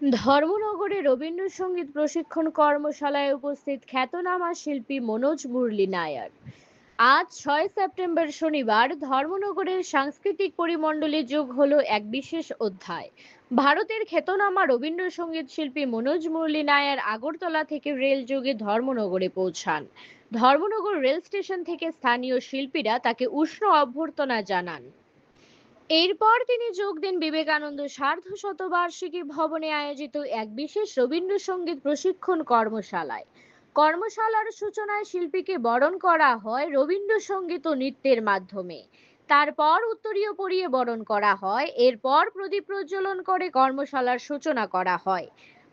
ধর্মনগরে রবীন্দ্রসঙ্গীত প্রশিক্ষণ কর্মশালায় উপস্থিত খ্যাতনামা শিল্পী মনোজ মুরলী নায়ার। আজ 6 সেপ্টেম্বর শনিবার ধর্মনগরের সাংস্কৃতিক পরিমণ্ডলে যোগ হলো এক বিশেষ অধ্যায়। ভারতের খ্যাতনামা রবীন্দ্রসঙ্গীত শিল্পী মনোজ মুরলী নায়ার আগরতলা থেকে রেল যোগে ধর্মনগরে পৌঁছান। ধর্মনগর রেল স্টেশন থেকে স্থানীয় শিল্পীরা তাকে উষ্ণ অভ্যর্থনা জানান। এরপর তিনি যোগ দেন বিবেকানন্দ সার্ধশতবার্ষিকী ভবনে আয়োজিত এক বিশেষ রবীন্দ্রসঙ্গীত প্রশিক্ষণ কর্মশালায়। কর্মশালার সূচনায় শিল্পীকে বরণ করা হয় রবীন্দ্রসঙ্গীত ও নৃত্যের মাধ্যমে। তারপর উত্তরীয় পরিয়ে বরণ করা হয়। এরপর প্রদীপ প্রজ্বলন করে কর্মশালার সূচনা করা হয়।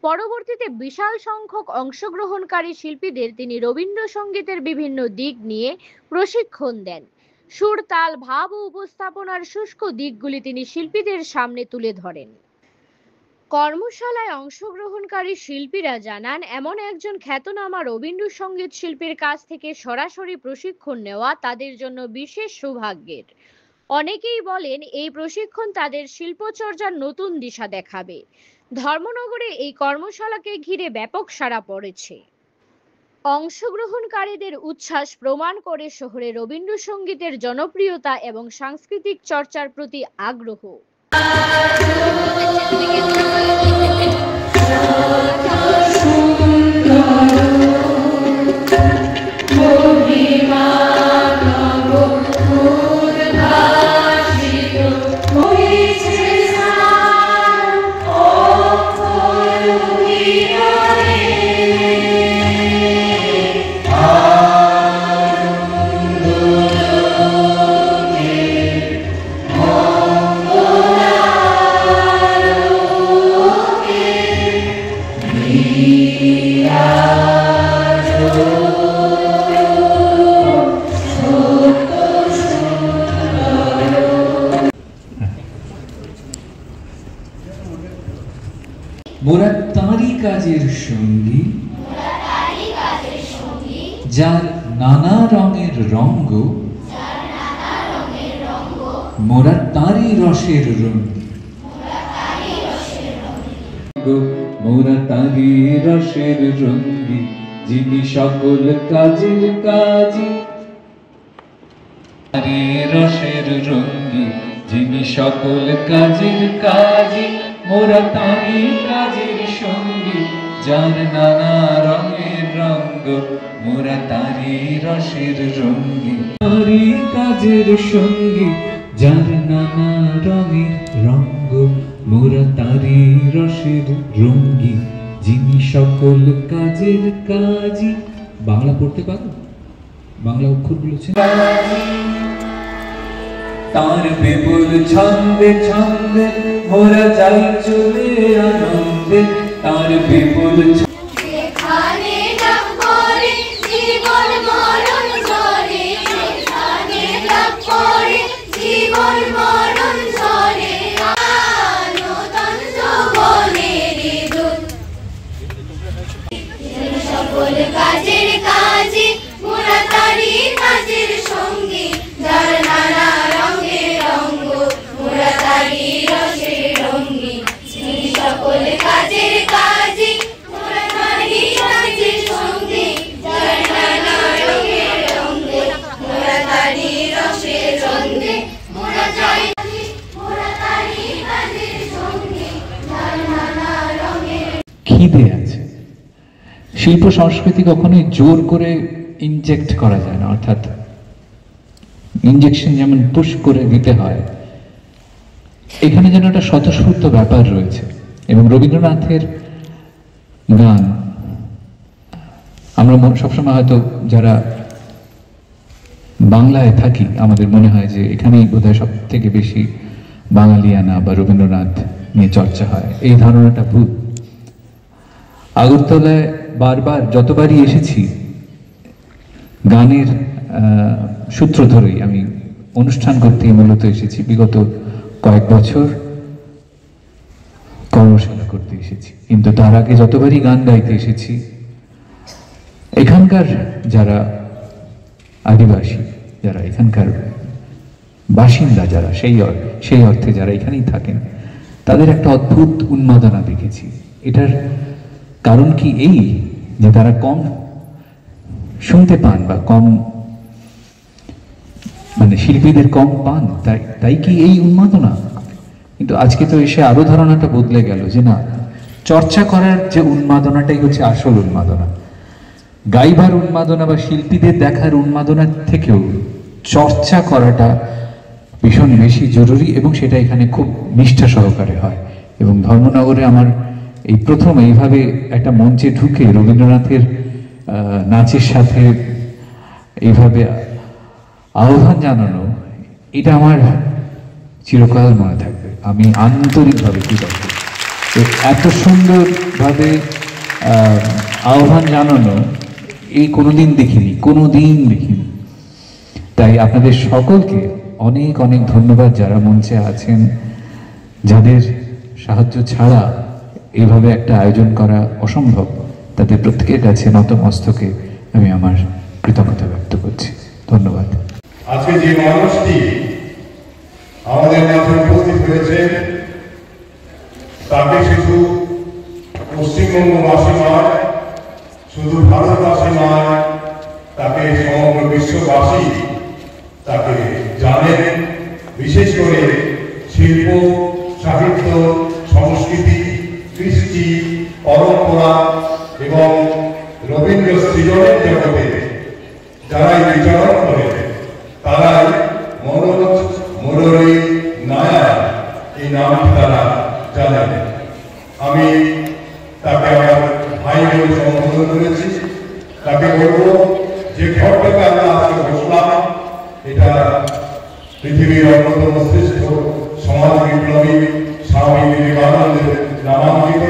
পরবর্তীতে বিশাল সংখ্যক অংশগ্রহণকারী শিল্পীদের তিনি রবীন্দ্রসঙ্গীতের বিভিন্ন দিক নিয়ে প্রশিক্ষণ দেন। সুর, তাল, ভাব ও উপস্থাপনার শুষ্ক দিকগুলি তিনি শিল্পীদের সামনে তুলে ধরেন। কর্মশালায় অংশগ্রহণকারী শিল্পীরা জানান, এমন একজন খ্যাতনামা রবীন্দ্রসঙ্গীত শিল্পীর কাছ থেকে সরাসরি প্রশিক্ষণ নেওয়া তাদের জন্য বিশেষ সৌভাগ্যের। অনেকেই বলেন এই প্রশিক্ষণ তাদের শিল্পচর্চার নতুন দিশা দেখাবে। ধর্মনগরে এই কর্মশালাকে ঘিরে ব্যাপক সাড়া পড়েছে। অংশগ্রহণকারীদের উচ্ছ্বাস প্রমাণ করে শহরে রবীন্দ্রসঙ্গীতের জনপ্রিয়তা এবং সাংস্কৃতিক চর্চার প্রতি আগ্রহ। মোরা তাঁরই কাজের সঙ্গী, যার নানা রঙের রঙ্গ, মোরা তাঁরই রসের রঙ্গী, মোরা তাঁরই রসের রঙ্গী, যিনি সকল কাজের কাজী, তাঁরই রসের রঙ্গী, যিনি সকল কাজের কাজী, মোরা তাঁরই কাজের সঙ্গী, যার নানা রঙের রঙ্গ, মোরা তাঁরই রসের রঙ্গী, তাঁরই কাজের সঙ্গী, যার নানা রঙের রঙ্গ, মোরা তাঁরই রসের রঙ্গী, যিনি সকল কাজের কাজী। বাংলা পড়তে পারো? বাংলা অক্ষরগুলো ছিল তার বিপুল ছন্দে ছন্দে মোরা যাই চলে আনন্দে, তার বিপুল যেখানে লাভ করে জীবন মরণ ঝরে, যেখানে লাভ করে জীবন মরণ ঝরে, আলোদন যৌবনের দূত, সকল কাজের কাজী, মোরা তাঁরই কাজের সঙ্গী, যার নানা রঙের রঙ্গ, মোরা তাঁরই রসের রঙ্গী, যিনি সকল কাজের কাজী, মোরা তাঁরই কাজের সঙ্গী, যার নানা রঙের রঙ্গ, মোরা তাঁরই রসের রঙ্গী, মোরা তাঁরই কাজের সঙ্গী, যার নানা রঙের। খিদে আছে। শিল্প সংস্কৃতি কখনোই জোর করে ইনজেক্ট করা যায় না, অর্থাৎ ইনজেকশন যেমন পুশ করে দিতে হয়, এখানে যেন একটা স্বতঃস্ফূর্ত ব্যাপার রয়েছে। এবং রবীন্দ্রনাথের গান আমরা সবসময় হয়তো যারা বাংলায় থাকি আমাদের মনে হয় যে এখানেই বোধহয় সব থেকে বেশি বাঙালিয়ানা বা রবীন্দ্রনাথ নিয়ে চর্চা হয়। এই ধারণাটা ভুল। আগরতলায় বারবার যতবারই এসেছি গানের সূত্র ধরেই আমি অনুষ্ঠান করতেই মূলত এসেছি। বিগত কয়েক বছর কর্মশালা করতে এসেছি, কিন্তু তার আগে যতবারই গান গাইতে এসেছি এখানকার যারা আদিবাসী, যারা এখানকার বাসিন্দা, যারা সেই অর্থে যারা এখানেই থাকেন, তাদের একটা অদ্ভুত উন্মাদনা দেখেছি। এটার কারণ কি এই যে তারা কম শুনতে পান বা কম মানে শিল্পীদের কম পান, তাই কি এই উন্মাদনা? কিন্তু আজকে তো এসে আরো ধারণাটা বদলে গেল যে না, চর্চা করার যে উন্মাদনাটাই হচ্ছে আসল উন্মাদনা। গাইবার উন্মাদনা বা শিল্পীদের দেখার উন্মাদনার থেকেও চর্চা করাটা ভীষণ বেশি জরুরি, এবং সেটা এখানে খুব নিষ্ঠা সহকারে হয়। এবং ধর্মনগরে আমার এই প্রথম এইভাবে একটা মঞ্চে ঢুকে রবীন্দ্রনাথের নাচের সাথে এইভাবে আহ্বান জানানো, এটা আমার চিরকাল মনে থাকবে। আমি আন্তরিকভাবে কৃতজ্ঞ। এত সুন্দরভাবে আহ্বান জানানো এই কোনোদিন দেখিনি। তাই আপনাদের সকলকে অনেক অনেক ধন্যবাদ, যারা মঞ্চে আছেন, যাদের সাহায্য ছাড়া এইভাবে একটা আয়োজন করা অসম্ভব, তাদের প্রত্যেকের কাছে নতমস্তকে আমি আমার কৃতজ্ঞতা ব্যক্ত করছি। ধন্যবাদ। আজকে যে মানুষটি আমাদের মাঝে উপস্থিত হয়েছে, তাকে শুধু পশ্চিমবঙ্গবাসী নয়, শুধু ভারতবাসী নয়, তাকে সমগ্র বিশ্ববাসী তাকে জানেন। বিশেষ করে শিল্প, সাহিত্য, সংস্কৃতি, কৃষ্টি, পরম্পরা এবং রবীন্দ্র সৃজনের জগতে যারাই বিচরণ করে, তারাই মনোজ মুরারি নায়ার এই নামটি তারা জানেন। আমি তাকে আমার ভাই বলে সম্বোধন করেছি। তাকে বলবো যে ঘরটাকে আমরা আজকে বসলাম, এটা পৃথিবীর অন্যতম শ্রেষ্ঠ সমাজ বিপ্লবী স্বামী বিবেকানন্দের নামাঙ্কিত।